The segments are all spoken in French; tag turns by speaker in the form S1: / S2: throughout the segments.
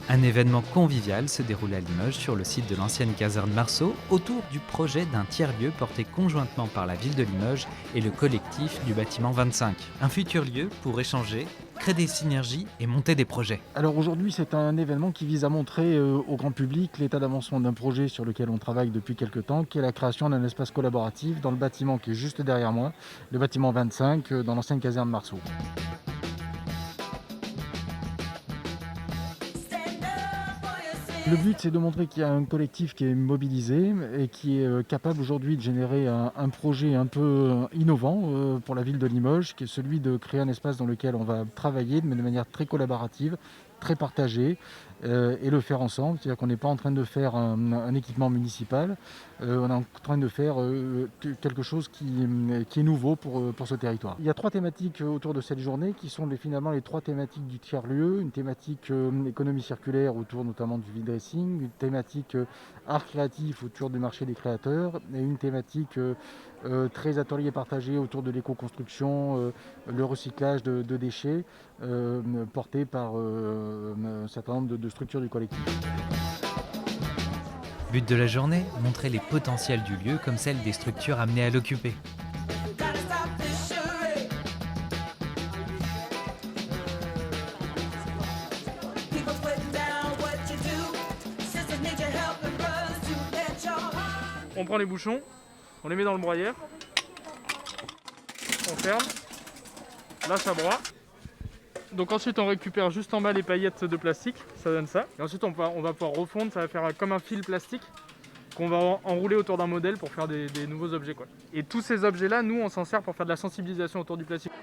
S1: Un événement convivial se déroule à Limoges sur le site de l'ancienne caserne Marceau autour du projet d'un tiers-lieu porté conjointement par la ville de Limoges et le collectif du bâtiment 25. Un futur lieu pour échanger, créer des synergies et monter des projets.
S2: Alors aujourd'hui, c'est un événement qui vise à montrer au grand public l'état d'avancement d'un projet sur lequel on travaille depuis quelques temps, qui est la création d'un espace collaboratif dans le bâtiment qui est juste derrière moi, le bâtiment 25, dans l'ancienne caserne Marceau. Le but, c'est de montrer qu'il y a un collectif qui est mobilisé et qui est capable aujourd'hui de générer un projet un peu innovant pour la ville de Limoges, qui est celui de créer un espace dans lequel on va travailler de manière très collaborative, très partagée, et le faire ensemble. C'est-à-dire qu'on n'est pas en train de faire un équipement municipal, on est en train de faire quelque chose qui est nouveau pour ce territoire. Il y a 3 thématiques autour de cette journée qui sont finalement les 3 thématiques du tiers-lieu. Une thématique économie circulaire autour notamment du vide dressing, une thématique art créatif autour du marché des créateurs et une thématique très atelier partagé autour de l'éco-construction, le recyclage de déchets porté par un certain nombre de structures du collectif.
S1: But de la journée, montrer les potentiels du lieu comme celle des structures amenées à l'occuper.
S3: On prend les bouchons, on les met dans le broyeur, on ferme, là ça broie. Donc ensuite on récupère juste en bas les paillettes de plastique, ça donne ça. Et ensuite on va pouvoir refondre, ça va faire comme un fil plastique qu'on va enrouler autour d'un modèle pour faire des nouveaux objets, quoi. Et tous ces objets-là, nous on s'en sert pour faire de la sensibilisation autour du plastique.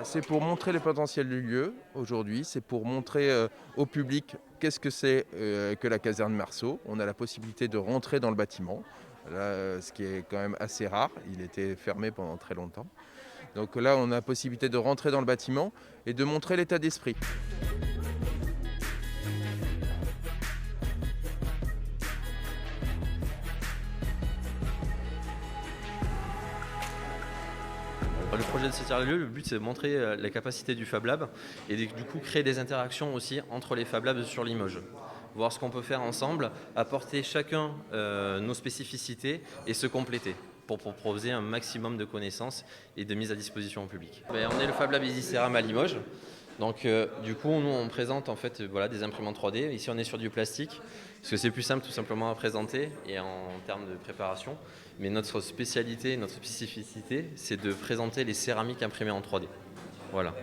S4: C'est pour montrer le potentiel du lieu aujourd'hui, c'est pour montrer au public qu'est-ce que c'est que la caserne Marceau. On a la possibilité de rentrer dans le bâtiment, là, ce qui est quand même assez rare, il était fermé pendant très longtemps. Donc là, on a la possibilité de rentrer dans le bâtiment et de montrer l'état d'esprit.
S5: Le projet de ce tiers-lieu, le but c'est de montrer la capacité du Fab Lab et du coup créer des interactions aussi entre les Fab Labs sur Limoges. Voir ce qu'on peut faire ensemble, apporter chacun nos spécificités et se compléter pour proposer un maximum de connaissances et de mise à disposition au public. On est le Fab Lab EasyCéram à Limoges. Donc du coup, nous on présente en fait des imprimantes 3D. Ici on est sur du plastique parce que c'est plus simple tout simplement à présenter et en termes de préparation. Mais notre spécialité, notre spécificité, c'est de présenter les céramiques imprimées en 3D. Voilà.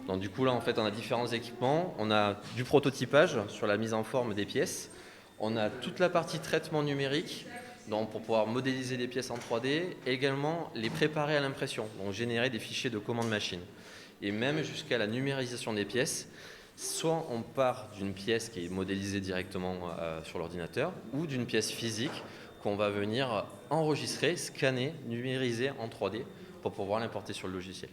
S5: Donc du coup là en fait on a différents équipements. On a du prototypage sur la mise en forme des pièces. On a toute la partie traitement numérique. Donc pour pouvoir modéliser les pièces en 3D, également les préparer à l'impression, donc générer des fichiers de commande machine. Et même jusqu'à la numérisation des pièces, soit on part d'une pièce qui est modélisée directement sur l'ordinateur, ou d'une pièce physique qu'on va venir enregistrer, scanner, numériser en 3D pour pouvoir l'importer sur le logiciel.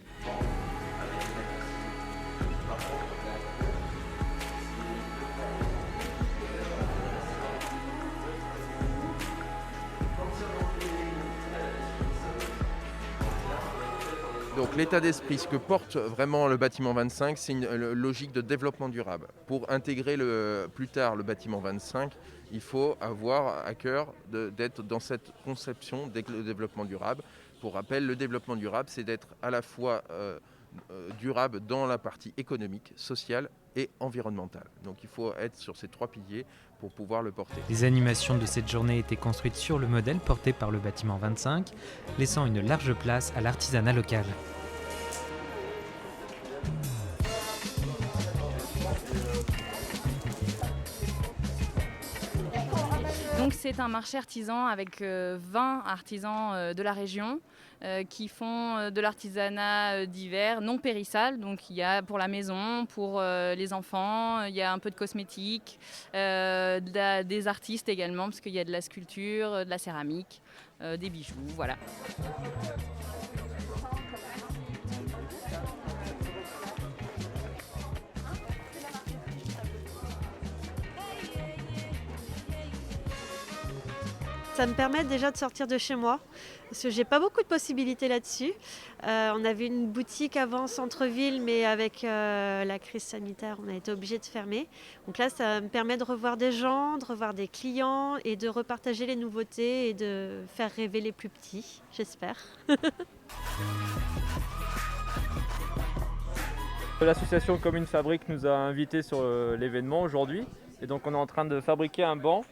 S4: Donc l'état d'esprit, ce que porte vraiment le bâtiment 25, c'est une logique de développement durable. Pour intégrer plus tard le bâtiment 25, il faut avoir à cœur d'être dans cette conception de développement durable. Pour rappel, le développement durable, c'est d'être à la fois durable dans la partie économique, sociale et environnementale. Donc il faut être sur ces 3 piliers pour pouvoir le porter.
S1: Les animations de cette journée étaient construites sur le modèle porté par le bâtiment 25, laissant une large place à l'artisanat local.
S6: Donc c'est un marché artisan avec 20 artisans de la région qui font de l'artisanat divers, non périssable. Donc il y a pour la maison, pour les enfants, il y a un peu de cosmétiques, des artistes également, parce qu'il y a de la sculpture, de la céramique, des bijoux, voilà.
S7: Ça me permet déjà de sortir de chez moi, Parce que j'ai pas beaucoup de possibilités là-dessus. On avait une boutique avant centre-ville, mais avec la crise sanitaire, on a été obligé de fermer. Donc là, ça me permet de revoir des gens, de revoir des clients et de repartager les nouveautés et de faire rêver les plus petits, j'espère.
S8: L'association Commune Fabrique nous a invités sur l'événement aujourd'hui. Et donc on est en train de fabriquer un banc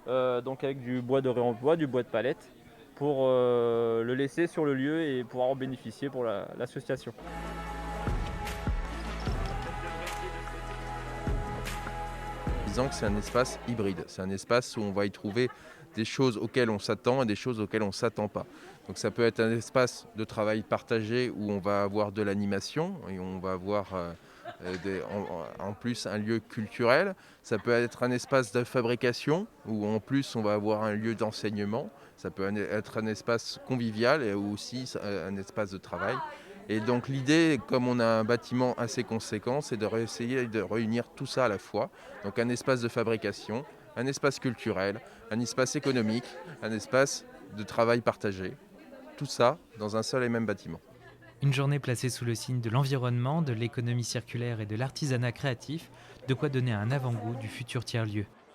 S8: donc avec du bois de réemploi, du bois de palette, pour le laisser sur le lieu et pouvoir en bénéficier pour l'association.
S4: Disons que c'est un espace hybride, c'est un espace où on va y trouver des choses auxquelles on s'attend et des choses auxquelles on ne s'attend pas. Donc ça peut être un espace de travail partagé où on va avoir de l'animation et on va avoir en plus un lieu culturel. Ça peut être un espace de fabrication où en plus on va avoir un lieu d'enseignement. Ça peut être un espace convivial et aussi un espace de travail. Et donc l'idée, comme on a un bâtiment assez conséquent, c'est de essayer de réunir tout ça à la fois. Donc un espace de fabrication, un espace culturel, un espace économique, un espace de travail partagé. Tout ça dans un seul et même bâtiment.
S1: Une journée placée sous le signe de l'environnement, de l'économie circulaire et de l'artisanat créatif, de quoi donner un avant-goût du futur tiers-lieu.